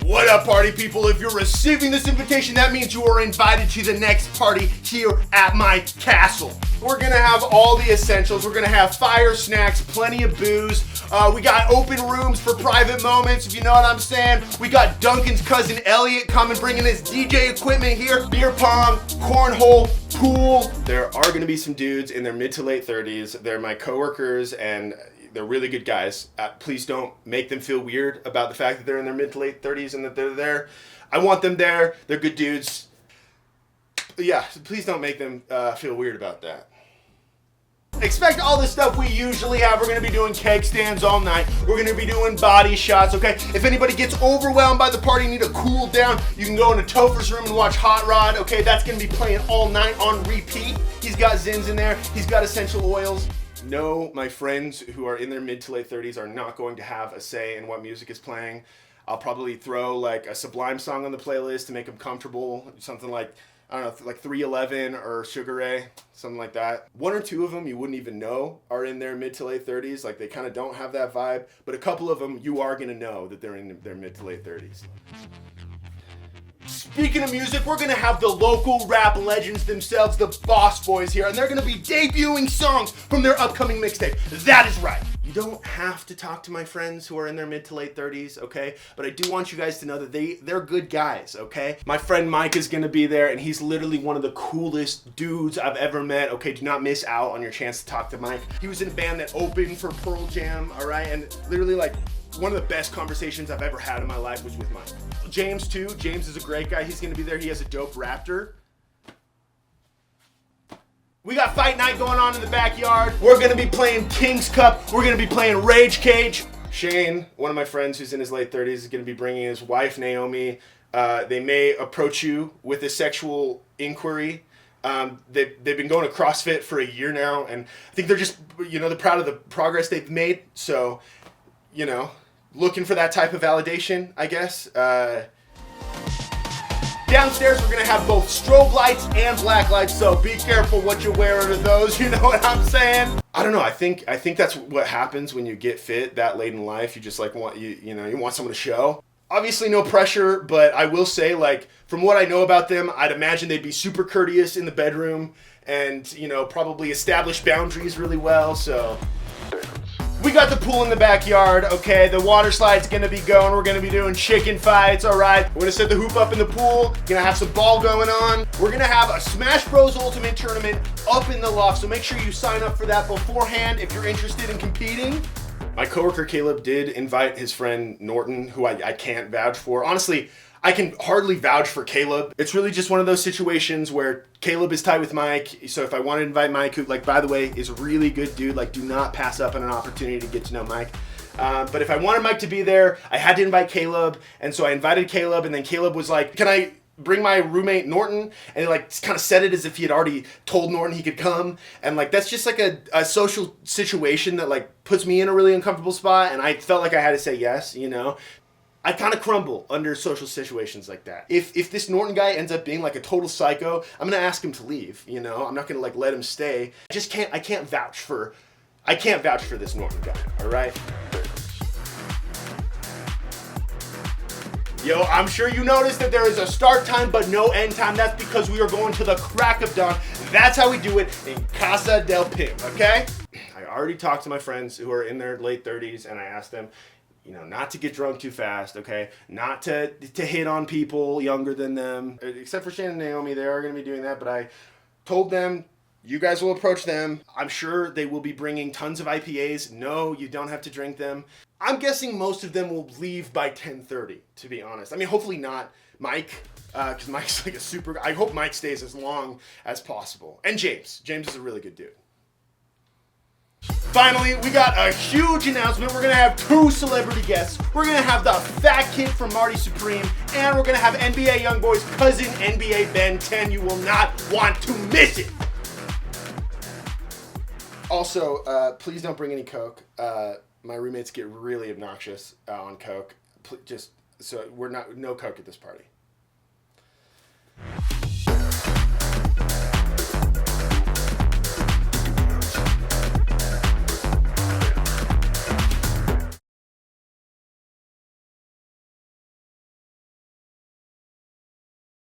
What up, party people? If you're receiving this invitation, that means you are invited to the next party here at my castle. We're gonna have all the essentials. We're gonna have fire, snacks, plenty of booze. We got open rooms for private moments, if you know what I'm saying. We got Duncan's cousin Elliot coming, bringing his DJ equipment here. Beer pong, cornhole, pool. There are gonna be some dudes in their mid to late 30s. They're my coworkers and they're really good guys. Please don't make them feel weird about the fact that they're in their mid to late 30s and that they're there. I want them there. They're good dudes. But yeah, please don't make them feel weird about that. Expect all the stuff we usually have. We're going to be doing keg stands all night. We're going to be doing body shots, okay? If anybody gets overwhelmed by the party, need to cool down, you can go into Topher's room and watch Hot Rod, okay? That's going to be playing all night on repeat. He's got Zins in there. He's got essential oils. No, my friends who are in their mid to late 30s are not going to have a say in what music is playing. I'll probably throw like a Sublime song on the playlist to make them comfortable. Something like, I don't know, like 311 or Sugar Ray, something like that. One or two of them you wouldn't even know are in their mid to late 30s. Like they kind of don't have that vibe. But a couple of them you are going to know that they're in their mid to late 30s. Speaking of music, we're gonna have the local rap legends themselves, the Boss Boys here, and they're gonna be debuting songs from their upcoming mixtape. That is right. You don't have to talk to my friends who are in their mid to late 30s, okay? But I do want you guys to know that they're good guys, okay? My friend Mike is gonna be there, and he's literally one of the coolest dudes I've ever met, okay? Do not miss out on your chance to talk to Mike. He was in a band that opened for Pearl Jam, all right? And literally like, one of the best conversations I've ever had in my life was with Mike. James too. James is a great guy. He's gonna be there. He has a dope Raptor. We got fight night going on in the backyard. We're gonna be playing King's Cup. We're gonna be playing Rage Cage. Shane, one of my friends who's in his late 30s, is gonna be bringing his wife, Naomi. They may approach you with a sexual inquiry. They've been going to CrossFit for a year now, and I think they're just, they're proud of the progress they've made. So, looking for that type of validation, I guess. Downstairs, we're gonna have both strobe lights and black lights, so be careful what you're wearing to those, you know what I'm saying? I don't know, I think that's what happens when you get fit that late in life. You just like want, you want someone to show. Obviously no pressure, but I will say, like, from what I know about them, I'd imagine they'd be super courteous in the bedroom and, probably establish boundaries really well, so. We got the pool in the backyard, okay? The water slide's gonna be going. We're gonna be doing chicken fights, all right? We're gonna set the hoop up in the pool. Gonna have some ball going on. We're gonna have a Smash Bros. Ultimate tournament up in the loft, so make sure you sign up for that beforehand if you're interested in competing. My coworker Caleb did invite his friend Norton, who I can't vouch for. Honestly, I can hardly vouch for Caleb. It's really just one of those situations where Caleb is tight with Mike. So if I want to invite Mike, who, like, by the way, is a really good dude, like, do not pass up on an opportunity to get to know Mike. But if I wanted Mike to be there, I had to invite Caleb. And so I invited Caleb, and then Caleb was like, can I bring my roommate Norton? And he like kind of said it as if he had already told Norton he could come. And like, that's just like a social situation that like puts me in a really uncomfortable spot. And I felt like I had to say yes, I kind of crumble under social situations like that. If this Norton guy ends up being like a total psycho, I'm gonna ask him to leave. I'm not gonna like let him stay. I can't vouch for this Norton guy. All right. Yo, I'm sure you noticed that there is a start time but no end time. That's because we are going to the crack of dawn. That's how we do it in Casa del Pimp, okay? I already talked to my friends who are in their late 30s, and I asked them, not to get drunk too fast, okay? Not to hit on people younger than them. Except for Shane and Naomi, they are going to be doing that, but I told them, you guys will approach them. I'm sure they will be bringing tons of IPAs. No, you don't have to drink them. I'm guessing most of them will leave by 10:30, to be honest. I mean, hopefully not Mike, because Mike's like a super... I hope Mike stays as long as possible. And James. James is a really good dude. Finally, we got a huge announcement. We're going to have 2 celebrity guests. We're going to have the Fat Kid from Marty Supreme, and we're going to have NBA Youngboy's cousin, NBA Ben 10. You will not want to miss it. Also, please don't bring any Coke. My roommates get really obnoxious on Coke. No Coke at this party.